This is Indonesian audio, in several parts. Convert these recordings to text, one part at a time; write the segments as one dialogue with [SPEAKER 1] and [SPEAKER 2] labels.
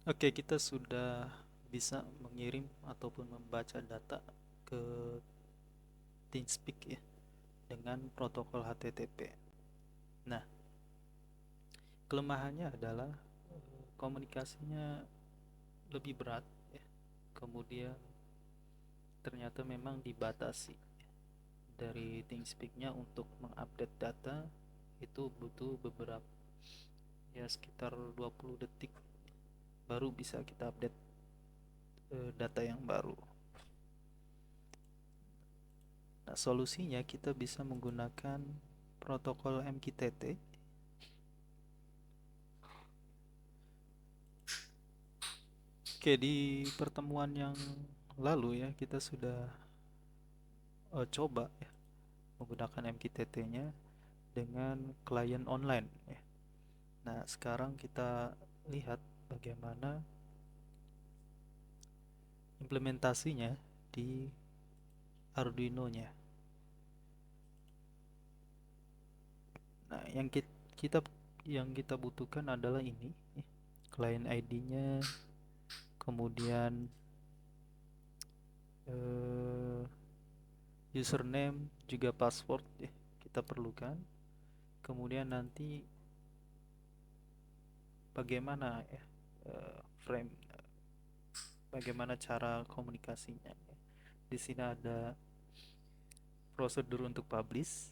[SPEAKER 1] Oke, kita sudah bisa mengirim ataupun membaca data ke TeamSpeak ya dengan protokol HTTP. Nah, kelemahannya adalah komunikasinya lebih berat ya. Kemudian ternyata memang dibatasi dari TeamSpeak-nya untuk mengupdate data itu butuh beberapa ya sekitar 20 detik baru bisa kita update data yang baru. Nah, solusinya kita bisa menggunakan protokol MQTT. Oke, di pertemuan yang lalu ya kita sudah coba ya menggunakan MQTT-nya dengan klien online ya. Nah, sekarang kita lihat bagaimana implementasinya di Arduino-nya. Nah, kita butuhkan adalah ini ya. Client ID-nya, kemudian eh, username juga password ya kita perlukan. Kemudian nanti bagaimana ya frame bagaimana cara komunikasinya ya. Di sini ada prosedur untuk publish,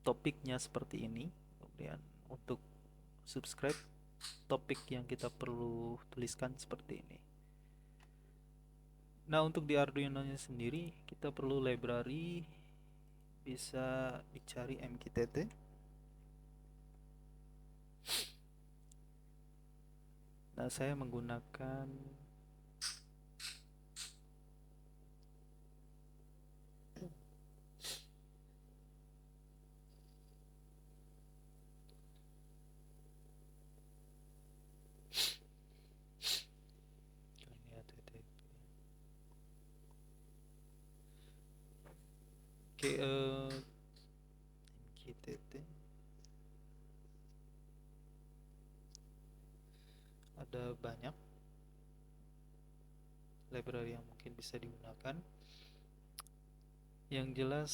[SPEAKER 1] topiknya seperti ini. Kemudian untuk subscribe, topik yang kita perlu tuliskan seperti ini. Nah, untuk di Arduino-nya sendiri kita perlu library, bisa dicari MQTT. Nah, saya menggunakan ini HTTP. Oke, MQTT ada banyak library yang mungkin bisa digunakan. Yang jelas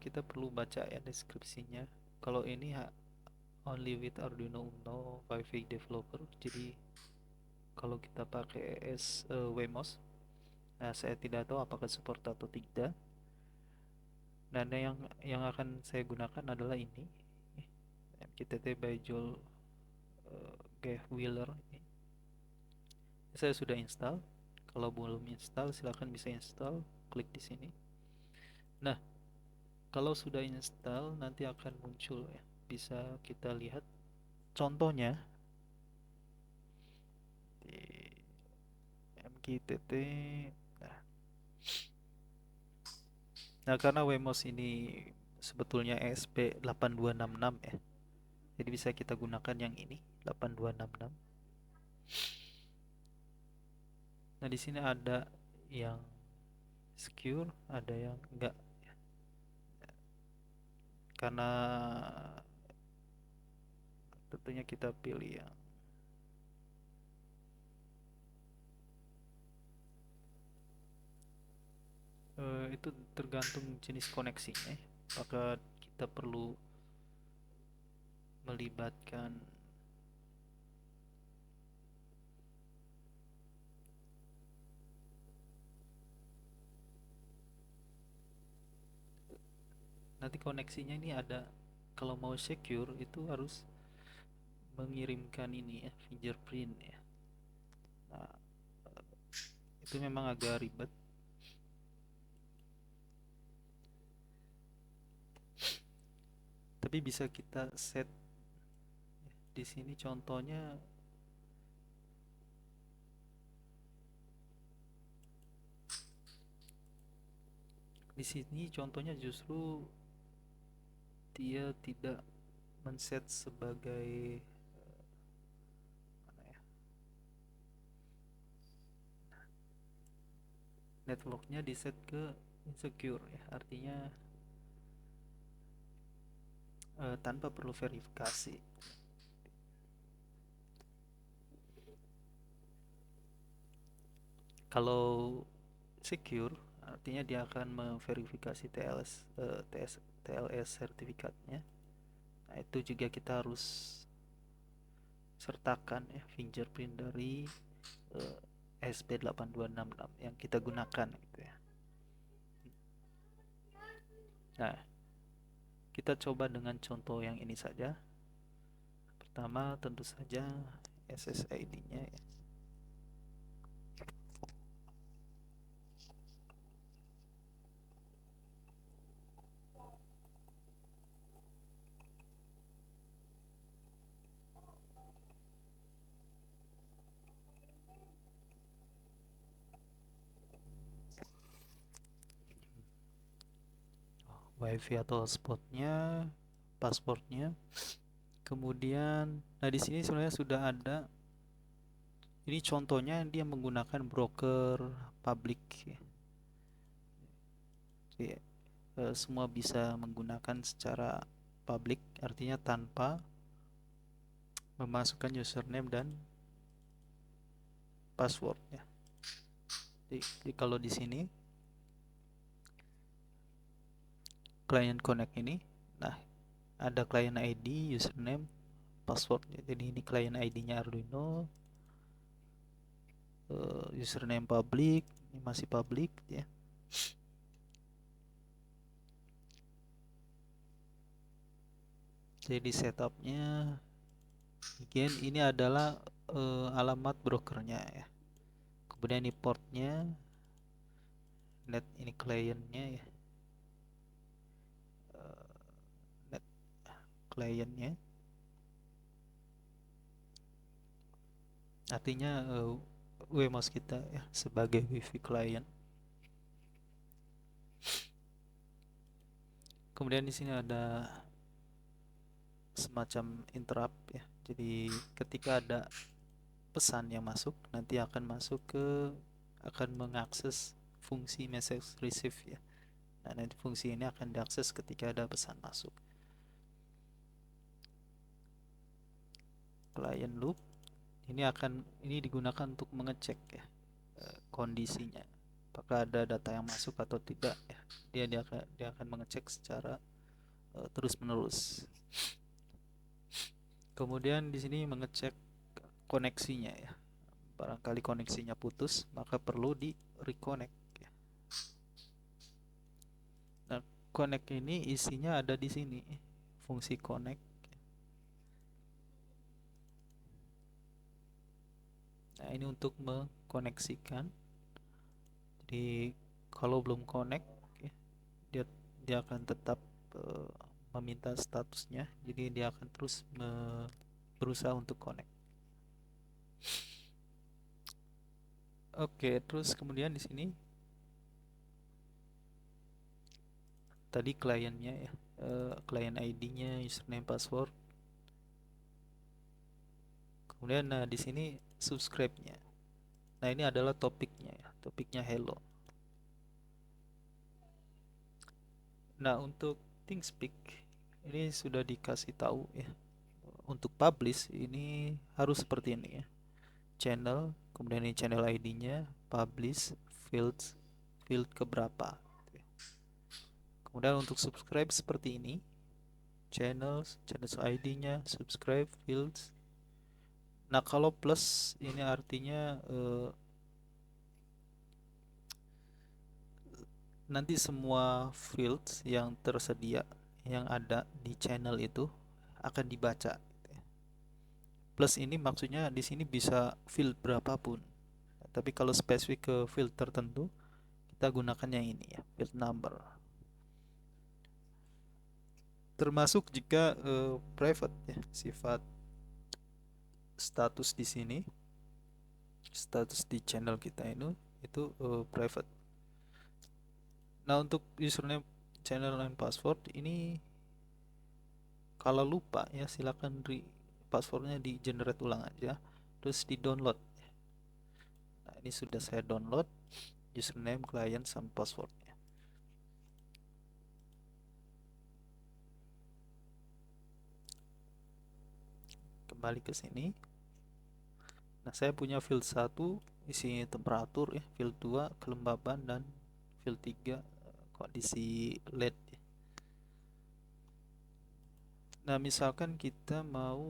[SPEAKER 1] kita perlu baca ya deskripsinya. Kalau ini only with Arduino Uno Wi-Fi developer. Jadi kalau kita pakai Wemos, nah saya tidak tahu apakah support atau tidak. Dan yang akan saya gunakan adalah ini MQTT by Joel G. Wheeler. Saya sudah install. Kalau belum install silahkan bisa install, klik di sini. Nah, kalau sudah install nanti akan muncul ya. Bisa kita lihat contohnya di MQTT. Nah, nah karena Wemos ini sebetulnya ESP8266 ya. Jadi bisa kita gunakan yang ini 8266. Nah, di sini ada yang secure, ada yang enggak. Karena tentunya kita pilih yang itu tergantung jenis koneksinya. Maka kita perlu melibatkan nanti koneksinya ini ada. Kalau mau secure itu harus mengirimkan ini ya fingerprint ya. Nah, itu memang agak ribet, tapi bisa kita set di sini contohnya. Di sini contohnya justru dia tidak men-set sebagai mana ya, networknya di set ke insecure ya, artinya tanpa perlu verifikasi. Kalau secure artinya dia akan memverifikasi TLS sertifikatnya. Nah, itu juga kita harus sertakan ya fingerprint dari SB8266 yang kita gunakan gitu ya. Nah, kita coba dengan contoh yang ini saja. Pertama tentu saja SSID-nya ya. WiFi atau hotspotnya, passwordnya. Kemudian, nah di sini sebenarnya sudah ada. Ini contohnya dia menggunakan broker public. Jadi, semua bisa menggunakan secara public, artinya tanpa memasukkan username dan password ya. Jadi kalau di sini client connect ini, nah ada client ID, username, password. Jadi ini client ID-nya Arduino, username public, ini masih public ya. Jadi setupnya, again ini adalah alamat brokernya ya. Kemudian ini portnya, net ini kliennya ya, net kliennya. Artinya WMOS kita ya sebagai WiFi client. Kemudian di sini ada semacam interrupt ya. Jadi ketika ada pesan yang masuk, nanti akan mengakses fungsi message receive ya. Nah, nanti fungsi ini akan diakses ketika ada pesan masuk. Client loop ini digunakan untuk mengecek ya kondisinya, apakah ada data yang masuk atau tidak ya. Dia akan mengecek secara terus menerus. Kemudian di sini mengecek koneksinya ya. Barangkali koneksinya putus, maka perlu di reconnect ya. Nah, connect ini isinya ada di sini, fungsi connect. Nah, ini untuk mengkoneksikan. Jadi kalau belum connect ya, dia dia akan tetap uh, meminta statusnya. Jadi dia akan terus berusaha untuk connect. Oke, terus kemudian di sini tadi kliennya ya, client ID-nya, username, password. Kemudian nah di sini subscribe-nya. Nah, ini adalah topiknya ya, topiknya hello. Nah, untuk ThinkSpeak ini sudah dikasih tahu ya. Untuk publish ini harus seperti ini ya. Channel, kemudian ini channel ID-nya, publish, field keberapa. Kemudian untuk subscribe seperti ini. Channel ID-nya, subscribe, fields. Nah, kalau plus ini artinya nanti semua fields yang tersedia yang ada di channel itu akan dibaca. Plus ini maksudnya di sini bisa field berapapun. Tapi kalau spesifik ke field tertentu, kita gunakan yang ini ya, field number. Termasuk jika private ya, sifat status di sini, status di channel kita itu private. Nah, untuk username, channel, dan password ini kalau lupa ya silakan passwordnya di generate ulang aja, terus di download. Nah, ini sudah saya download username, client, sama passwordnya. Kembali ke sini. Nah, saya punya field satu isi temperatur ya, field 2 kelembaban, dan field 3 kondisi LED ya. Nah, misalkan kita mau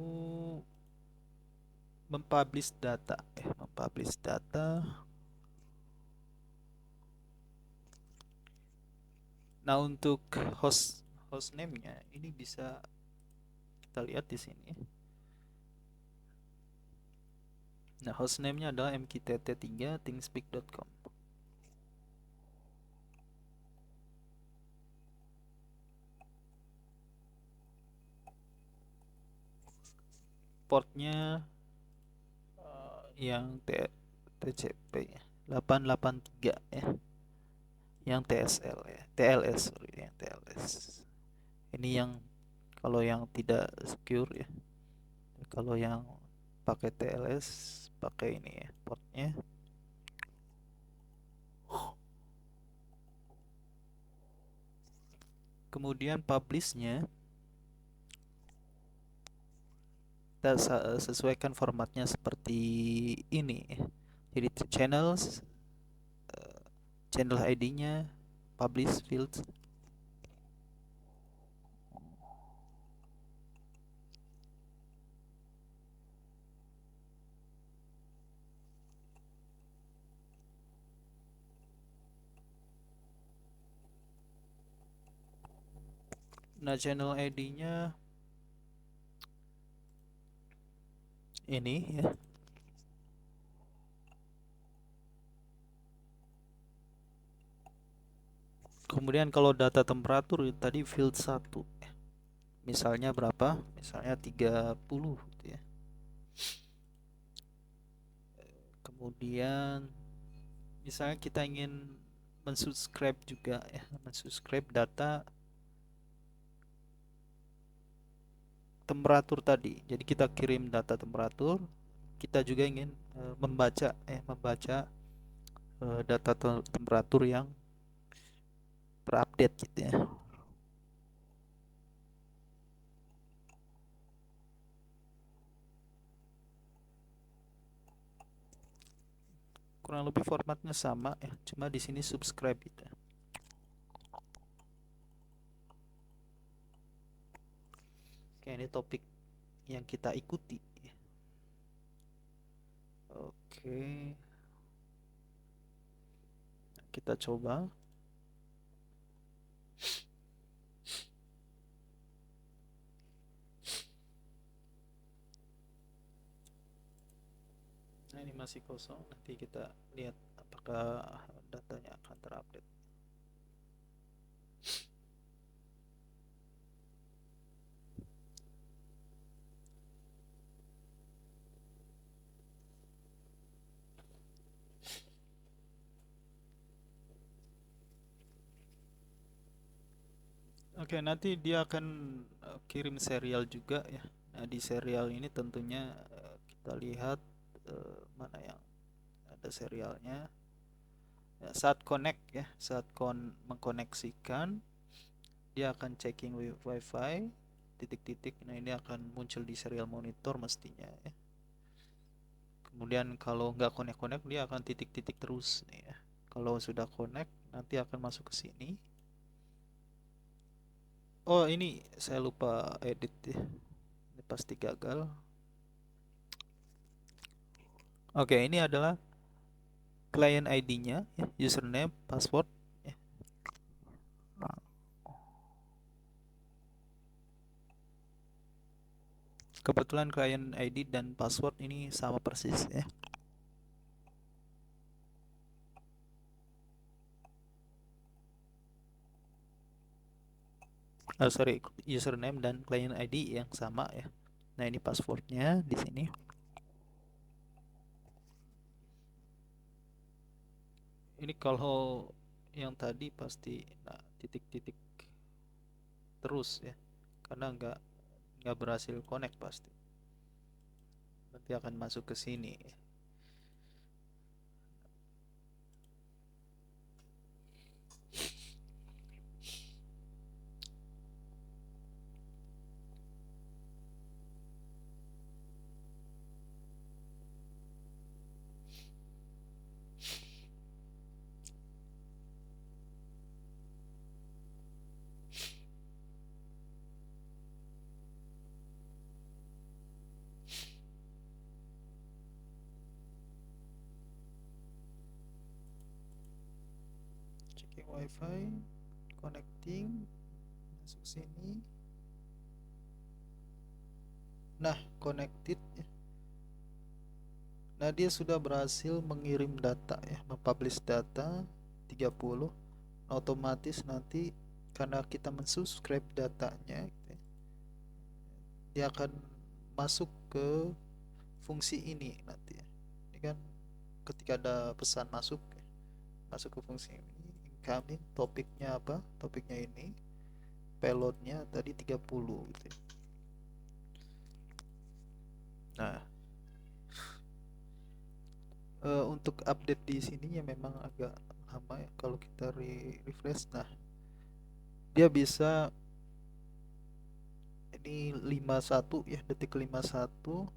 [SPEAKER 1] mempublish data ya, mempublish data. Nah, untuk hostname-nya ini bisa kita lihat di sini. Nah, hostname-nya adalah mqtt3thingspeak.com. Portnya yang TCP ya, 883 ya. Yang TSL ya, TLS, sorry, yang TLS. Ini yang kalau yang tidak secure ya. Kalau yang pakai TLS pakai ini ya portnya. Kemudian publishnya kita sesuaikan formatnya seperti ini. Jadi channel ID-nya publish field. Nah, channel ID-nya ini ya. Kemudian kalau data temperatur tadi field 1. Misalnya berapa? Misalnya 30 gitu ya. Kemudian misalnya kita ingin mensubscribe juga ya, mensubscribe data temperatur tadi. Jadi kita kirim data temperatur, kita juga ingin membaca data temperatur yang terupdate gitu ya. Kurang lebih formatnya sama ya, cuma di sini subscribe gitu ya. Oke, ini topik yang kita ikuti. Oke, kita coba. Nah, ini masih kosong. Nanti kita lihat apakah datanya akan terupdate. Oke, nanti dia akan kirim serial juga ya. Nah, di serial ini tentunya kita lihat mana yang ada serialnya. Ya, saat connect ya, saat mengkoneksikan, dia akan checking wifi titik-titik. Nah, ini akan muncul di serial monitor mestinya ya. Kemudian kalau nggak connect-connect, dia akan titik-titik terus nih ya. Kalau sudah connect, nanti akan masuk ke sini. Oh, ini saya lupa edit ya. Ini pasti gagal. Oke, ini adalah client ID-nya ya, username, password ya. Kebetulan client ID dan password ini sama persis ya. Sorry, username dan client ID yang sama ya. Nah, ini passwordnya di sini. Ini kalau yang tadi pasti nah, titik-titik terus ya, karena nggak berhasil connect pasti. Nanti akan masuk ke sini. Wi-Fi, connecting, masuk sini. Nah, connected ya. Nah, dia sudah berhasil mengirim data ya, mempublish data 30. Otomatis nanti karena kita mensubscribe datanya gitu ya, dia akan masuk ke fungsi ini nanti ya. Ini kan ketika ada pesan masuk ya, masuk ke fungsi ini, incoming, topiknya apa? Topiknya ini, payloadnya tadi 30 gitu ya. Nah, untuk update di sininya memang agak lama ya kalau kita refresh. Nah, dia bisa ini 51 ya, detik 51,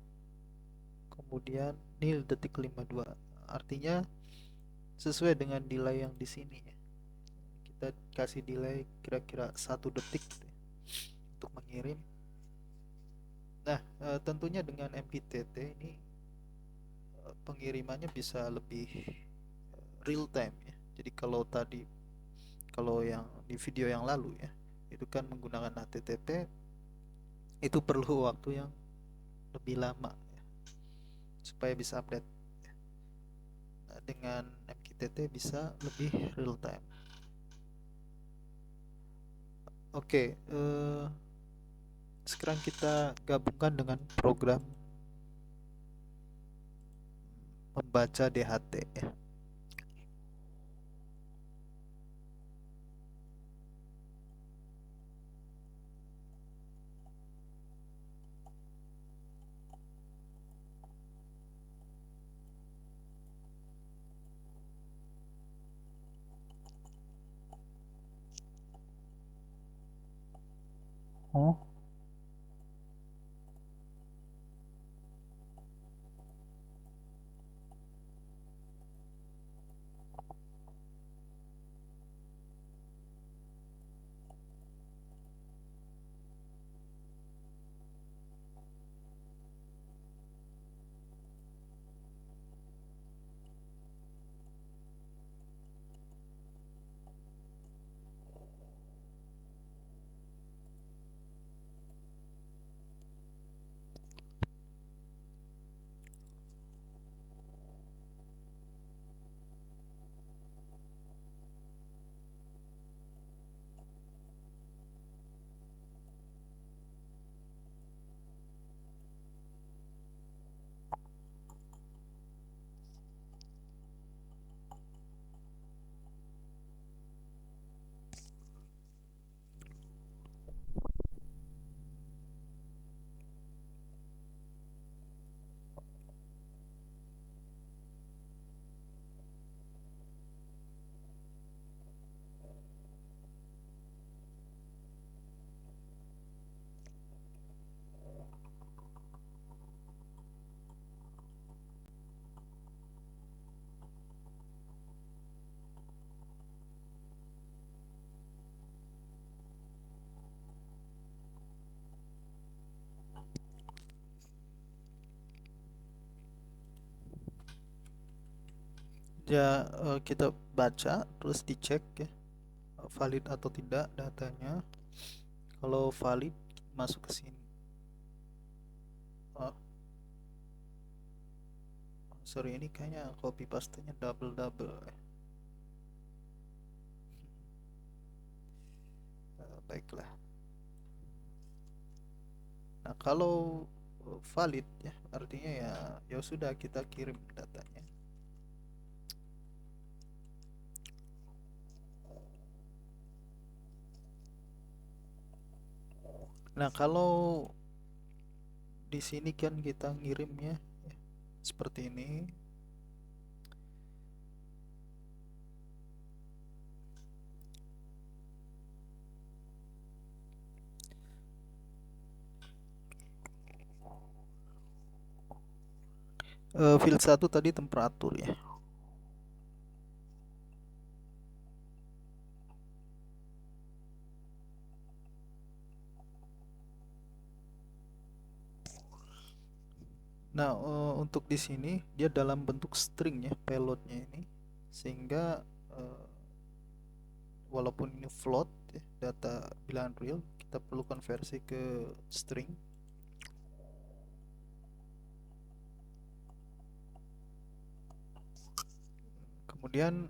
[SPEAKER 1] kemudian nil detik 52. Artinya sesuai dengan delay yang di sini ya. Kita kasih delay kira-kira 1 detik gitu ya, untuk mengirim. Nah, tentunya dengan MQTT ini pengirimannya bisa lebih real time ya. Jadi kalau yang di video yang lalu ya, itu kan menggunakan HTTP, itu perlu waktu yang lebih lama ya, supaya bisa update. Nah, dengan MQTT bisa lebih real time. Oke, sekarang kita gabungkan dengan program membaca DHT ya. Oh, Ya, kita baca terus dicek ya, valid atau tidak datanya. Kalau valid, masuk ke sini. Oh, sorry, ini kayaknya copy pastenya double double ya. Baiklah. Nah, kalau valid ya, artinya ya sudah kita kirim datanya. Nah, kalau di sini kan kita ngirimnya ya, seperti ini. Field 1 tadi temperatur ya. Nah, untuk di sini dia dalam bentuk string ya, payloadnya ini, sehingga walaupun ini float ya, data bilangan real, kita perlu konversi ke string. Kemudian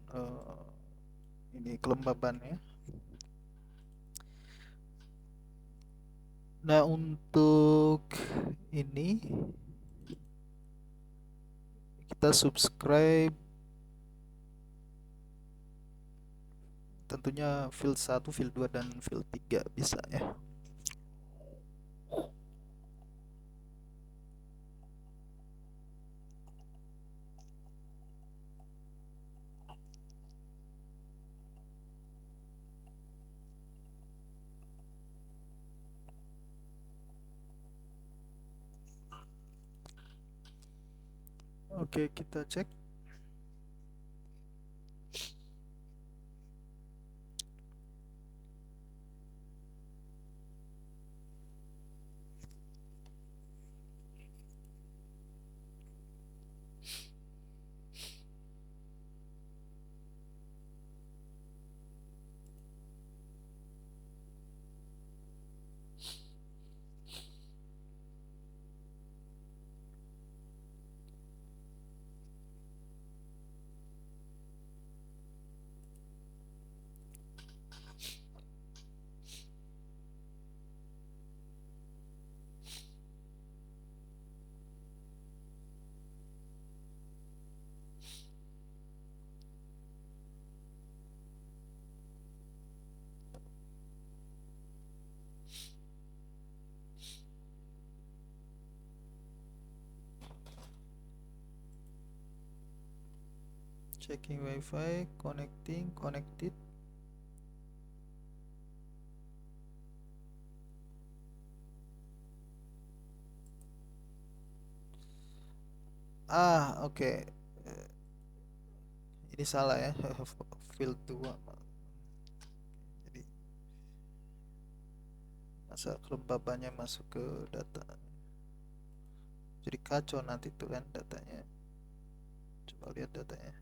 [SPEAKER 1] ini kelembabannya. Nah, untuk ini kita subscribe tentunya field 1, field 2 dan field 3 bisa ya. Oke, kita cek. Checking wifi, connecting, connected. Oke. Ini salah ya. Field 2. Jadi masa kelembabannya masuk ke data. Jadi kacau nanti tuh kan datanya. Coba lihat datanya.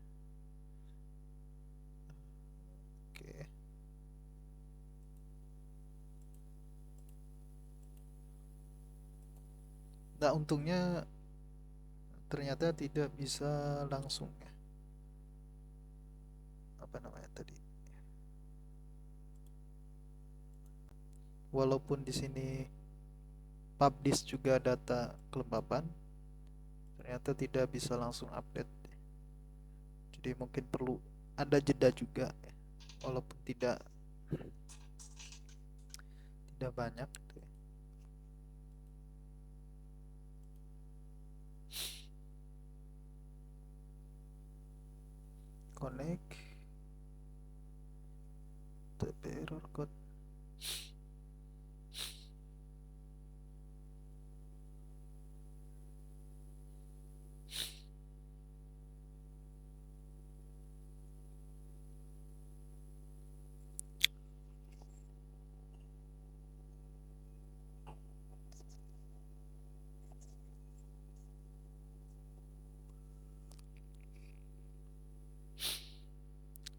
[SPEAKER 1] Oke. Nah, untungnya ternyata tidak bisa langsung ya. Apa namanya tadi? Walaupun di sini publish juga data kelembaban, ternyata tidak bisa langsung update. Jadi mungkin perlu ada jeda juga ya. Walaupun tidak banyak gitu ya. Connect TP error code.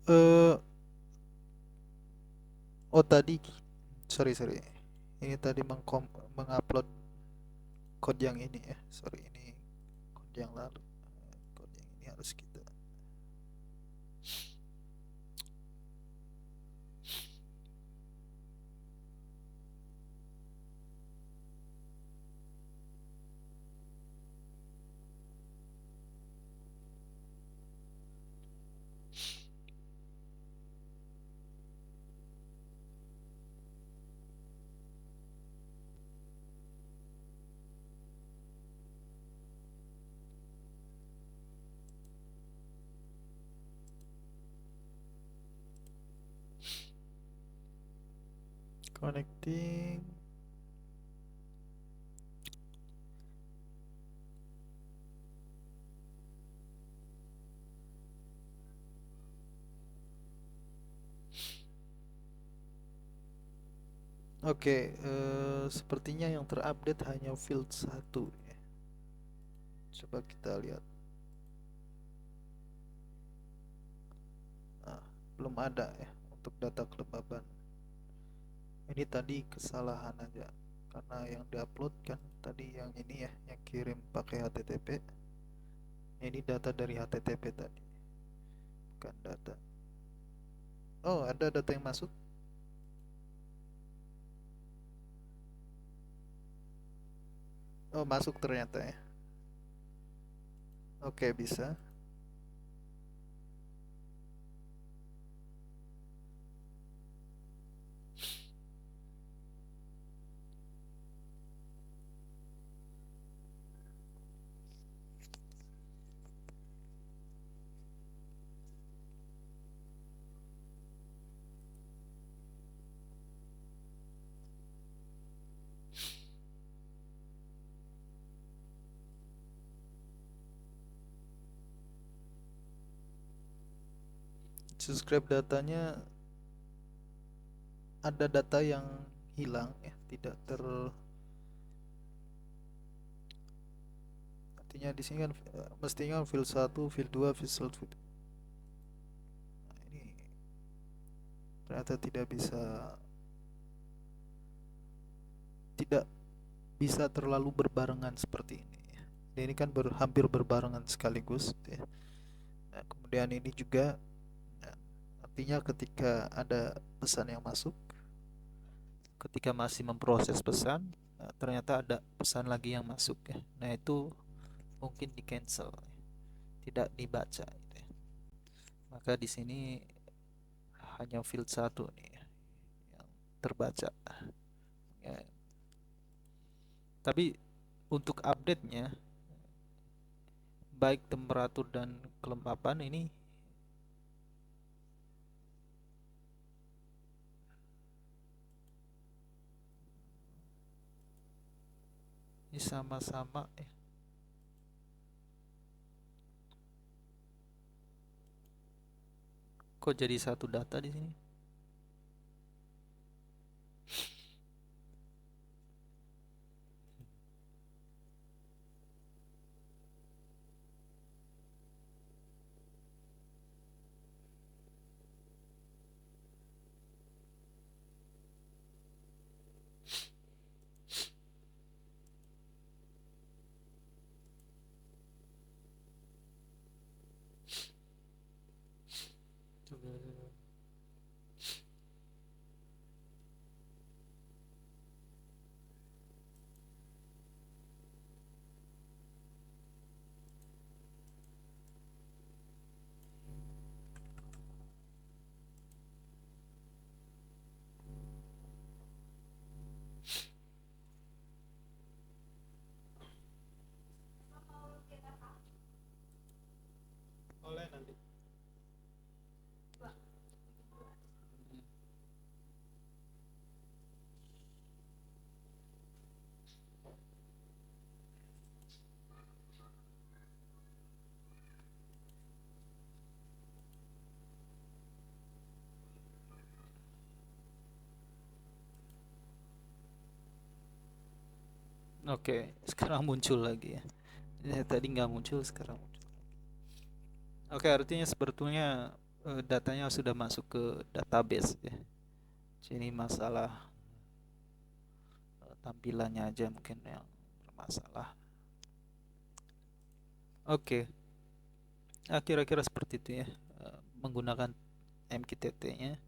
[SPEAKER 1] eh oh tadi, sorry, ini tadi mengupload code yang ini ya, sorry, ini code yang lalu. Code yang ini harus kita connecting. Oke, sepertinya yang terupdate hanya field 1 ya. Coba kita lihat. Nah, belum ada ya untuk data kelembaban. Ini tadi kesalahan aja karena yang diupload kan tadi yang ini ya, yang kirim pakai HTTP. Ini data dari HTTP tadi, bukan data. Oh, ada data yang masuk. Oh, masuk ternyata ya. Oke, bisa. Subscribe datanya, ada data yang hilang ya, tidak ter, artinya di sini kan mestinya field 1, field 2, field 1. Nah, ini ternyata tidak bisa terlalu berbarengan seperti ini ya. Dan ini kan hampir berbarengan sekaligus ya. Nah, kemudian ini juga ya, artinya ketika ada pesan yang masuk, ketika masih memproses pesan, ternyata ada pesan lagi yang masuk ya. Nah, itu mungkin di cancel, tidak dibaca gitu ya. Maka di sini hanya field 1 nih ya, yang terbaca ya. Tapi untuk update-nya, baik temperatur dan kelembapan ini sama-sama ya. Kok jadi satu data di sini? Oleh nanti. Oke, sekarang muncul lagi ya. Tadi nggak muncul, sekarang muncul. Oke, artinya sebetulnya datanya sudah masuk ke database ya. Jadi masalah tampilannya aja mungkin yang bermasalah. Oke, kira-kira seperti itu ya, menggunakan MQTT-nya.